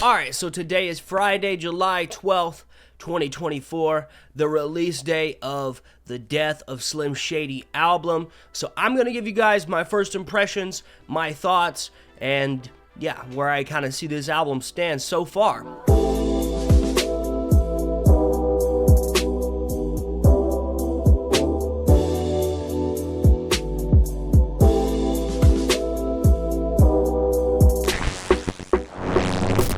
Alright, so today is Friday, July 12th, 2024, the release day of the Death of Slim Shady album. So I'm going to give you guys my first impressions, my thoughts, and yeah, where I kind of see this album stand so far.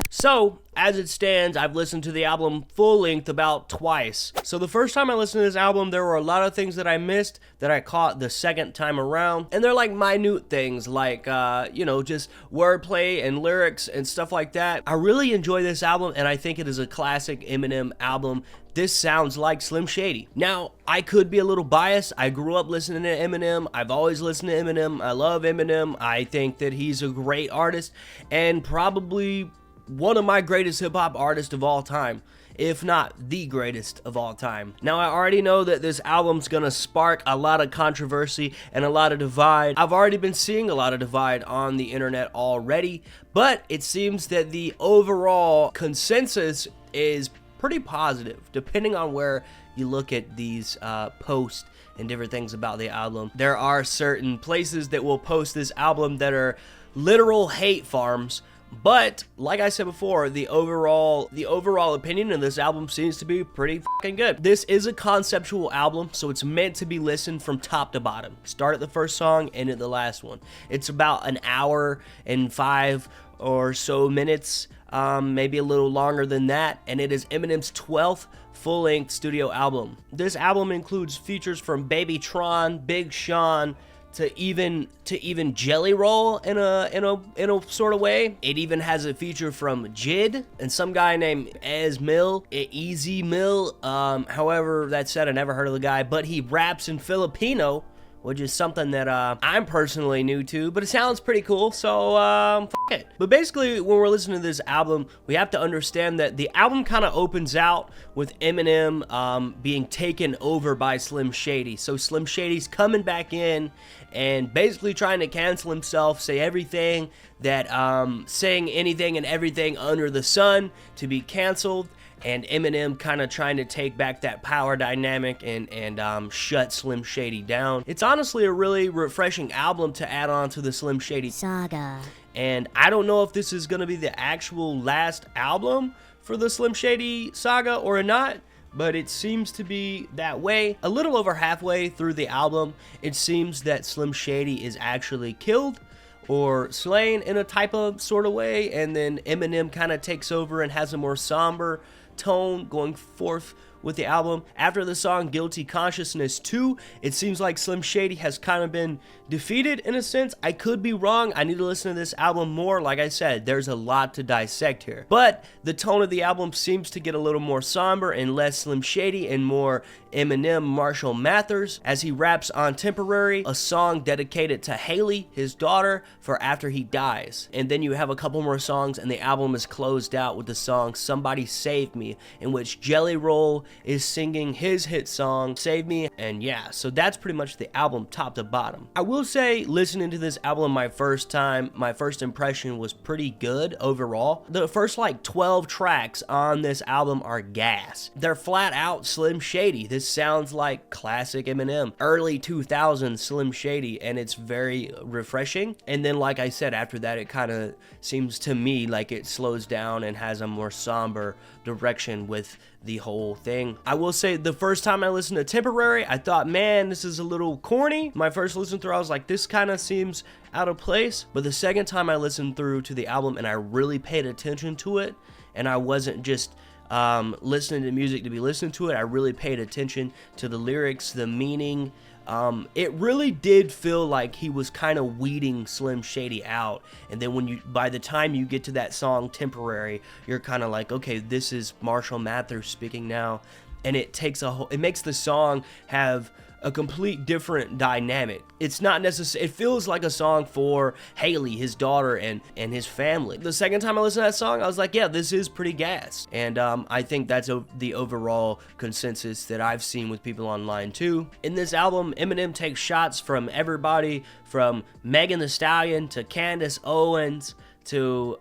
So, as it stands, I've listened to the album full length about twice. So the first time I listened to this album, there were a lot of things that I missed that I caught the second time around. And they're like minute things like, just wordplay and lyrics and stuff like that. I really enjoy this album, and I think it is a classic Eminem album. This sounds like Slim Shady. Now, I could be a little biased. I grew up listening to Eminem. I've always listened to Eminem. I love Eminem. I think that he's a great artist and probably one of my greatest hip-hop artists of all time, if not the greatest of all time. Now, I already know that this album's gonna spark a lot of controversy and a lot of divide. I've already been seeing a lot of divide on the internet already, but it seems that the overall consensus is pretty positive, depending on where you look at these posts and different things about the album. There are certain places that will post this album that are literal hate farms. But, like I said before, the overall opinion of this album seems to be pretty fucking good. This is a conceptual album, so it's meant to be listened from top to bottom. Start at the first song, end at the last one. It's about an hour and 5 or so minutes, maybe a little longer than that, and it is Eminem's 12th full-length studio album. This album includes features from Baby Tron, Big Sean, to even Jelly Roll in a sort of way. It even has a feature from Jid and some guy named Easy Mill. However that said, I never heard of the guy, but he raps in Filipino, which is something that I'm personally new to, but it sounds pretty cool, so f it. But basically, when we're listening to this album, we have to understand that the album kind of opens out with Eminem being taken over by Slim Shady. So Slim Shady's coming back in and basically trying to cancel himself, say everything that, saying anything and everything under the sun to be canceled. And Eminem kind of trying to take back that power dynamic and shut Slim Shady down. It's honestly a really refreshing album to add on to the Slim Shady saga. And I don't know if this is going to be the actual last album for the Slim Shady saga or not, but it seems to be that way. A little over halfway through the album, it seems that Slim Shady is actually killed or slain in a type of sort of way, and then Eminem kind of takes over and has a more somber tone going forth with the album. After the song Guilty Consciousness 2, it seems like Slim Shady has kind of been defeated in a sense. I could be wrong. I need to listen to this album more. Like I said, there's a lot to dissect here. But the tone of the album seems to get a little more somber and less Slim Shady and more Eminem Marshall Mathers as he raps on Temporary, a song dedicated to Haley, his daughter, for after he dies. And then you have a couple more songs and the album is closed out with the song Somebody Save Me, in which Jelly Roll is singing his hit song Save Me. And yeah, so that's pretty much the album top to bottom. I will say, listening to this album my first impression was pretty good overall. The first like 12 tracks on this album are gas. They're flat out Slim Shady. This sounds like classic Eminem, early 2000s Slim Shady, and it's very refreshing. And then, like I said, after that, it kind of seems to me like it slows down and has a more somber direction with the whole thing. I will say, the first time I listened to Temporary, I thought, man, this is a little corny. My first listen through, I was like, this kind of seems out of place. But the second time I listened through to the album and I really paid attention to it, and I wasn't just listening to music to be listening to it, I really paid attention to the lyrics, the meaning. It really did feel like he was kind of weeding Slim Shady out, and then by the time you get to that song Temporary, you're kind of like, okay, this is Marshall Mathers speaking now, and it makes the song have a complete different dynamic. It's not necessary. It feels like a song for Haley, his daughter, and his family. The second time I listened to that song, I was like, yeah, this is pretty gas. And I think that's the overall consensus that I've seen with people online too. In this album, Eminem takes shots from everybody, from Megan Thee Stallion to Candace Owens to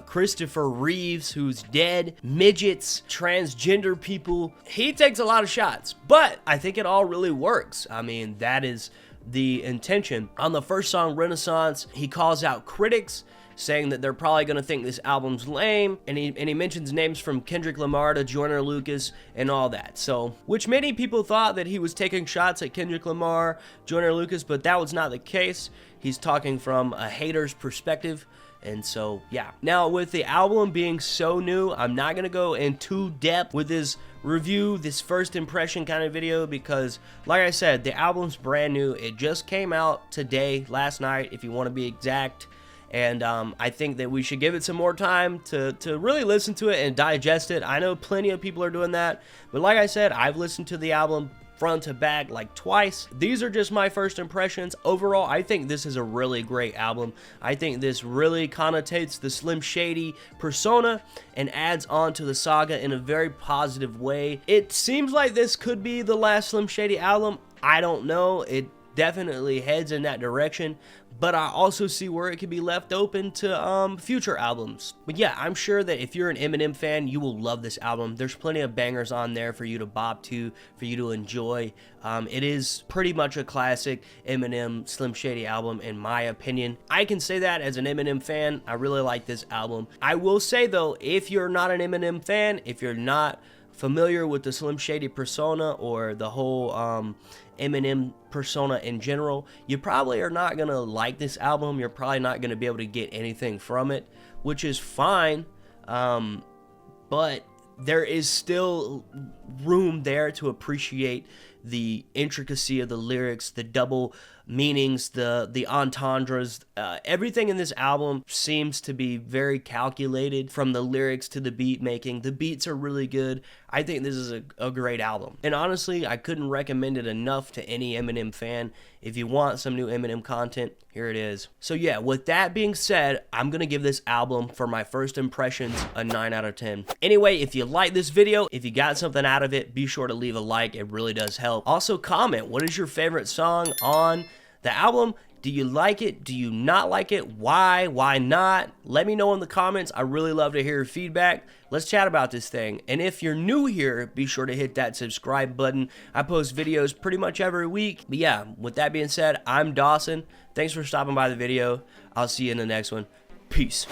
Christopher Reeves, who's dead, midgets, transgender people. He takes a lot of shots, but I think it all really works. I mean, that is the intention. On the first song, Renaissance, he calls out critics, saying that they're probably going to think this album's lame, and he mentions names from Kendrick Lamar to Joyner Lucas and all that. So, which many people thought that he was taking shots at Kendrick Lamar, Joyner Lucas, but that was not the case. He's talking from a hater's perspective. And so, yeah. Now, with the album being so new, I'm not going to go in too depth with this review, this first impression kind of video, because, like I said, the album's brand new. It just came out today, last night, if you want to be exact. And I think that we should give it some more time to really listen to it and digest it. I know plenty of people are doing that. But like I said, I've listened to the album front to back like twice. These are just my first impressions. Overall, I think this is a really great album. I think this really connotates the Slim Shady persona and adds on to the saga in a very positive way. It seems like this could be the last Slim Shady album. I don't know. It definitely heads in that direction, but I also see where it could be left open to future albums. But yeah, I'm sure that if you're an Eminem fan, you will love this album. There's plenty of bangers on there for you to bop to, for you to enjoy. It is pretty much a classic Eminem Slim Shady album in my opinion. I can say that as an Eminem fan. I really like this album. I will say though, if you're not an Eminem fan, if you're not familiar with the Slim Shady persona or the whole Eminem persona in general, you probably are not gonna like this album. You're probably not gonna be able to get anything from it, which is fine, but there is still room there to appreciate the intricacy of the lyrics, the double meanings, the entendres. Everything in this album seems to be very calculated, from the lyrics to the beat making. The beats are really good. I think this is a great album. And honestly, I couldn't recommend it enough to any Eminem fan. If you want some new Eminem content, here it is. So yeah, with that being said, I'm going to give this album, for my first impressions, a 9 out of 10. Anyway, if you like this video, if you got something out of it, be sure to leave a like. It really does help. Also, comment, what is your favorite song on the album? Do you like it? Do you not like it? Why? Why not? Let me know in the comments. I really love to hear your feedback. Let's chat about this thing. And if you're new here, be sure to hit that subscribe button. I post videos pretty much every week. But yeah, with that being said, I'm Dawson. Thanks for stopping by the video. I'll see you in the next one. Peace.